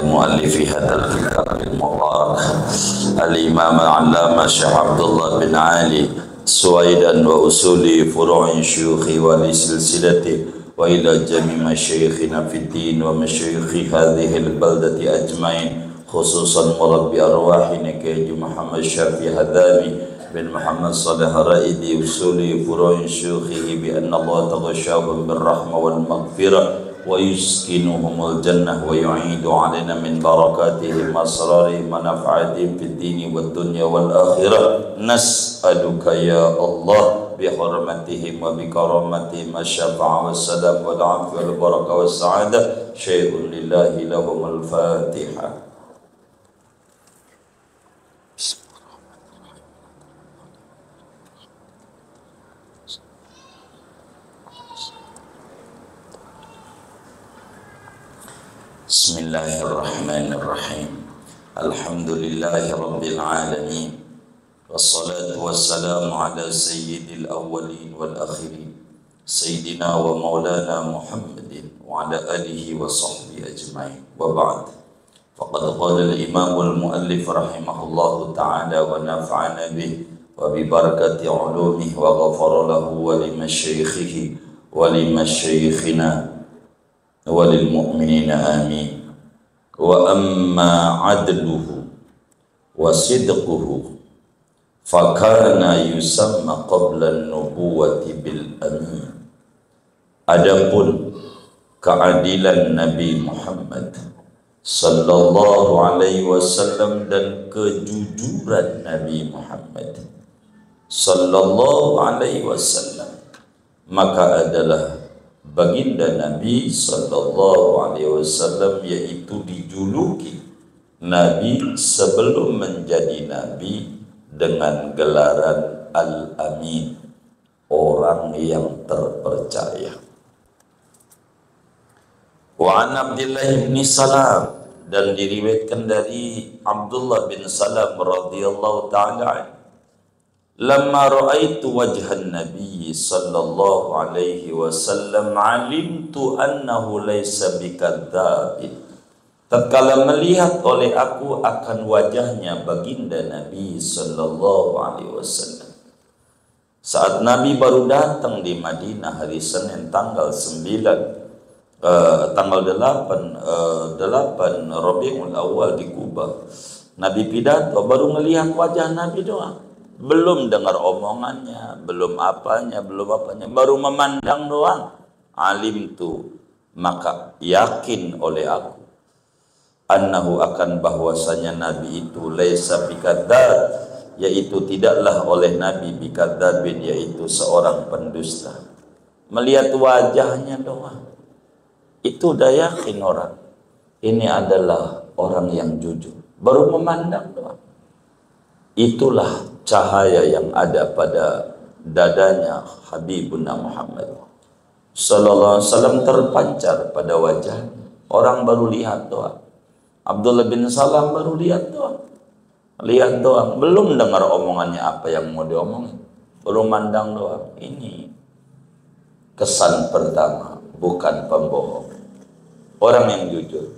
مؤلف هذا الكتاب المبارك الإمام العلامة الشيخ عبد الله بن علي سويدا وأصول فروع شيوخ ولسلسلته وإلى جميع مشايخنا في الدين ومشايخ هذه البلدة أجمعين خصوصا مربي أرواحنا كيج محمد شافي هذامي بن محمد صالح رائدي أصول فروع شيوخه بأن الله تغشاهم بالرحمة والمغفرة ويسكنهم الجنة ويعيد علينا من بركاتهم أسرارهم ونفعاتهم في الدين والدنيا والآخرة نسألك يا الله بحرمتهم وبكرامتهم الشفاعة والسلام والعافية والبركة والسعادة شيء لله لهم الفاتحة. Bismillahirrahmanirrahim. Alhamdulillahi rabbil alamin. Wassalatu wassalamu ala sayyidil awwalin wal akhirin sayyidina wa maulana Muhammadin wa ala alihi wa sahbihi ajma'in. Wa ba'd. Faqad qala al-imam al-muallif rahimahullahu ta'ala wa nafa'ana bih wa bi barakati ulumihi wa ghafara lahu wa limasyaikhihi wa limasyaikhina walil mu'minina amin. Wa amma adluhu wa sidquhu fakana yusamma qabla an-nubuwati bil amin. Adapun keadilan Nabi Muhammad sallallahu alaihi wasallam dan kejujuran Nabi Muhammad sallallahu alaihi wasallam maka adalah baginda Nabi sallallahu alaihi wasallam yaitu dijuluki Nabi sebelum menjadi Nabi dengan gelaran Al-Amin, orang yang terpercaya. Wa an Abdullah bin Salam, dan diriwayatkan dari Abdullah bin Salam radhiyallahu ta'ala, lamma ra'aitu wajhan Nabi sallallahu alaihi wasallam alimtu annahu laysa bikadzdzabin. Tatkala melihat oleh aku akan wajahnya baginda Nabi sallallahu alaihi wasallam, saat Nabi baru datang di Madinah hari Senin tanggal 8 Rabiul Awal di Kuba, Nabi pidato, baru melihat wajah Nabi doang, belum dengar omongannya, belum apanya, baru memandang doang. Alim tu, maka yakin oleh aku, annahu akan bahwasanya Nabi itu laisa bikadzdzab, yaitu tidaklah oleh Nabi bikadzdzabin, yaitu seorang pendusta. Melihat wajahnya doang, itu udah yakin orang ini adalah orang yang jujur. Baru memandang doang, itulah cahaya yang ada pada dadanya Habibuna Muhammad sallallahu alaihi wasallam terpancar pada wajahnya. Orang baru lihat doang. Abdullah bin Salam baru lihat doang, belum dengar omongannya apa yang mau diomongin, baru mandang doang. Ini kesan pertama, bukan pembohong, orang yang jujur.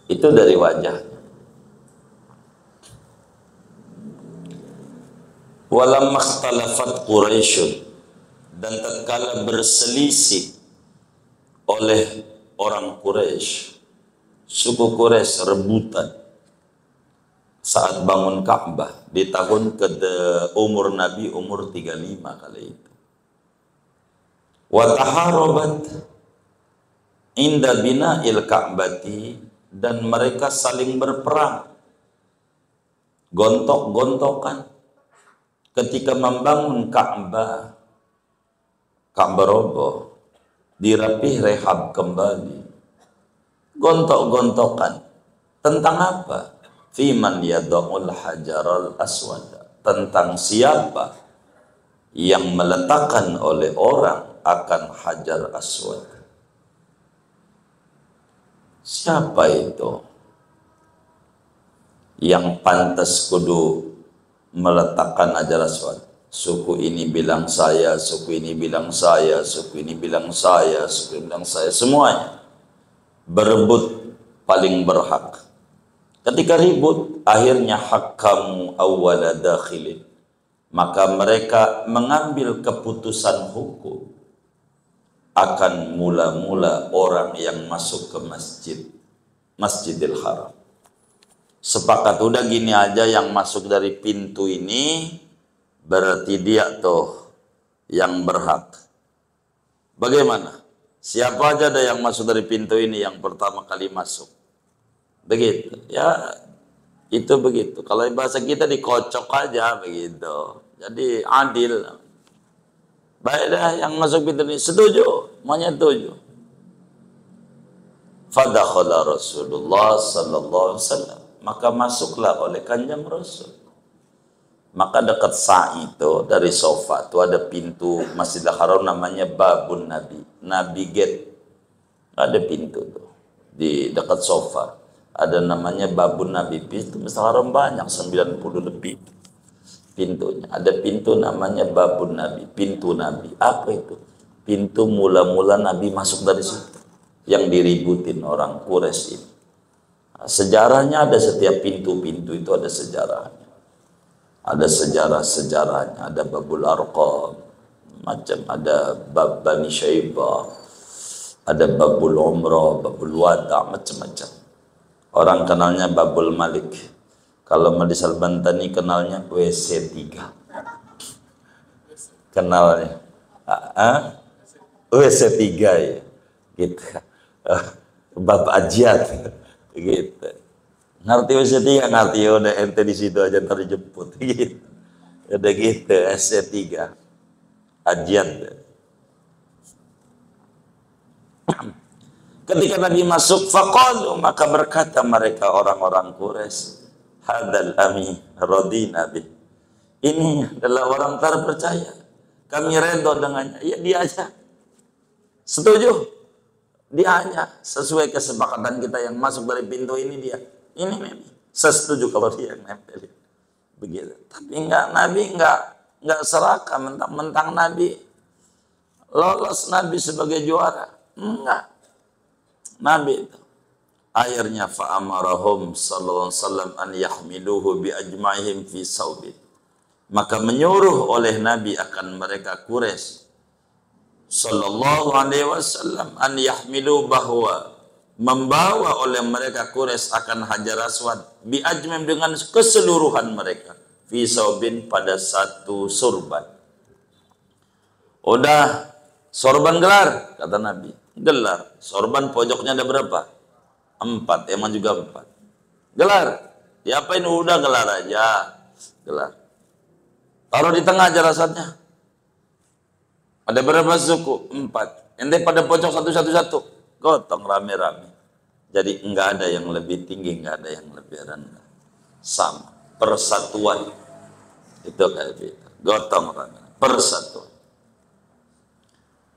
Itu dari wajah. Walamma ikhtalafat Quraisy, dan tatkala berselisih oleh orang Quraisy, suku Quraisy rebutan saat bangun Ka'bah di tahun umur Nabi umur 35 kali itu. Wa taharabat inda bina'il Ka'bati, dan mereka saling berperang, gontok-gontokan ketika membangun Ka'bah. Ka'bah roboh, dirapih rehab kembali, gontok-gontokan tentang apa? Fiman yada'ul hajaral aswad, tentang siapa yang meletakkan oleh orang akan hajar aswad. Siapa itu yang pantas kudu meletakkan hajar aswad? Suku ini bilang saya, suku ini bilang saya, suku ini bilang saya, suku ini bilang saya, semuanya berebut paling berhak. Ketika ribut, akhirnya hakamu awwala dakhilin, maka mereka mengambil keputusan hukum akan mula-mula orang yang masuk ke Masjidil Haram. Sepakat, udah gini aja, yang masuk dari pintu ini berarti dia tuh yang berhak. Bagaimana? Siapa aja ada yang masuk dari pintu ini yang pertama kali masuk? Begitu. Ya, itu begitu. Kalau bahasa kita dikocok aja begitu. Jadi adil. Baik dah yang masuk pintu ini setuju, menyetujui. Fadakhala Rasulullah sallallahu alaihi wasallam, maka masuklah oleh Kanjeng Rasul. Maka dekat sa'i itu dari sofa itu ada pintu Masjidil Haram namanya Babun Nabi, Nabi Gate. Ada pintu tuh di dekat sofa. Ada namanya Babun Nabi. Pintu Masjidil Haram banyak, 90 lebih pintunya. Ada pintu namanya Babun Nabi, pintu Nabi. Apa itu? Pintu mula-mula Nabi masuk dari situ, yang diributin orang Quraisy ini. Nah, sejarahnya ada, setiap pintu-pintu itu ada sejarahnya. Ada sejarah-sejarahnya, ada Babul Arqam, macam ada Bab Bani Syaibah, ada Babul Umrah, Babul Wada, macam-macam. Orang kenalnya Babul Malik. Kalau Madi Salbantani kenalnya WC 3. Kenalnya WC 3 ya. Gitu. Bab Ajiat gitu. Ngerti WC 3, ngerti, ya udah ente di situ aja ntar dijemput gitu. Udah gitu, WC 3. Ajiat. Ketika Nabi masuk, faqalu, maka berkata mereka orang-orang Quraisy, hadzal ami radina bih. Ini adalah orang terpercaya. Kami redha dengannya. Ya dia aja. Setuju. Dia hanya sesuai kesepakatan kita yang masuk dari pintu ini dia. Ini. Saya setuju kalau dia yang nempel. Begitu. Tapi Nabi enggak serakah mentang-mentang Nabi lolos Nabi sebagai juara. Enggak. Nabi itu akhirnya fa'amarahum sallallahu alaihi wasallam an yahmiluhu bi ajma'ihim fi saubin, maka menyuruh oleh Nabi akan mereka Quraisy sallallahu alaihi wasallam an yahmilu, bahwa membawa oleh mereka Quraisy akan Hajar Aswad bi ajma'im, dengan keseluruhan mereka, fi saubin, pada satu sorban. Udah sorban gelar, kata Nabi. Gelar, sorban pojoknya ada berapa? 4, emang juga 4. Gelar, diapain? Udah gelar aja, gelar. Taruh di tengah aja rasanya. Ada berapa suku? 4. Ente pada pojok satu-satu, gotong rame-rame. Jadi enggak ada yang lebih tinggi, enggak ada yang lebih rendah. Sama, persatuan. Itu kayak gitu. Gotong rame, persatuan.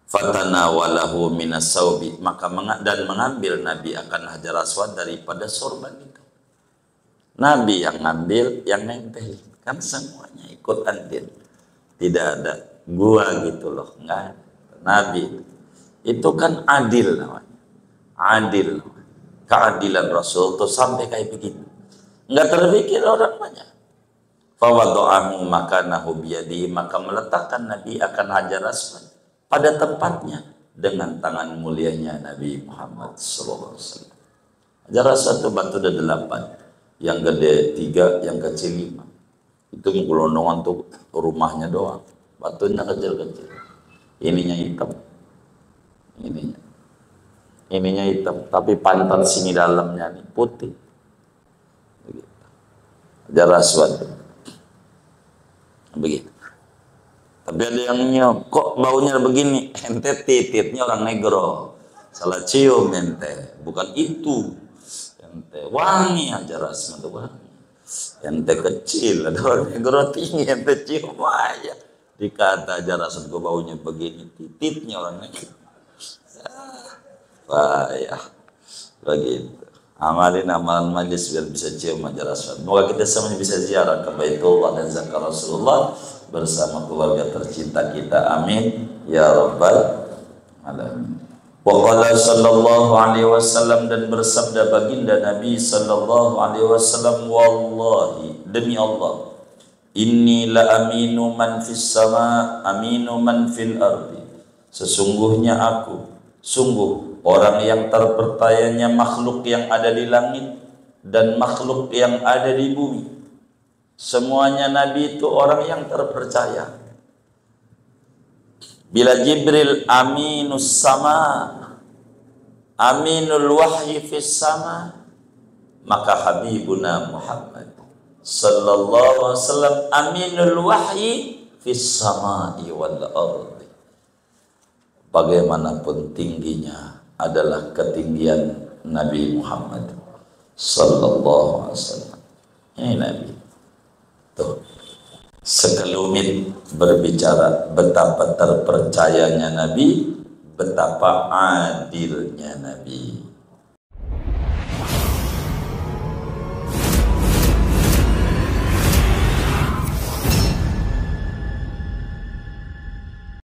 Fatanawalahu minas saubi, maka mengambil Nabi akan Hajar Aswad daripada sorban itu. Nabi yang ngambil, yang nempel, kan semuanya ikut andil. Tidak ada gua gitu loh, enggak. Nabi itu kan adil namanya. Adil. Keadilan Rasul itu sampai kayak begitu. Enggak terpikir orang banyak. Fawadu'ahu makanahu biyadihi, maka meletakkan Nabi akan Hajar Aswad pada tempatnya dengan tangan mulianya Nabi Muhammad SAW. Hajar Aswad itu batu ada 8, yang gede 3, yang kecil 5. Itu gelondongan tuh rumahnya doang, batunya kecil-kecil. Ininya hitam, ininya hitam, tapi pantat sini dalamnya nih putih. Begitu. Hajar Aswad begitu. Tapi ada yang nyok, kok baunya begini? Ente tititnya orang negro, salah cium ente, bukan itu. Ente wangi aja rasanya tuh wangi. Ente kecil, ada orang negro tinggi, ente cium aja. Dikata aja rasanya kok baunya begini, tititnya orang negro. Wah ya, begitu. Amalin amalan majlis biar bisa cium aja rasanya. Semoga kita semuanya bisa ziarah ke Baitullah dan zakar Rasulullah bersama keluarga tercinta kita, amin ya rabbal alamin. Waqala sallallahu alaihi wasallam, dan bersabda baginda Nabi sallallahu alaihi wasallam, wallahi, demi Allah, inni la aminu man fis sama aminu man fil ardi, sesungguhnya aku sungguh orang yang terpercayanya makhluk yang ada di langit dan makhluk yang ada di bumi. Semuanya Nabi itu orang yang terpercaya. Bila Jibril aminus sama, aminul wahyi fis sama, maka Habibuna Muhammad sallallahu alaihi wasallam aminul wahyi fis samai wal ardi. Bagaimanapun tingginya adalah ketinggian Nabi Muhammad sallallahu alaihi wasallam. Ini Nabi. Tuh, sekelumit berbicara betapa terpercayanya Nabi, betapa adilnya Nabi.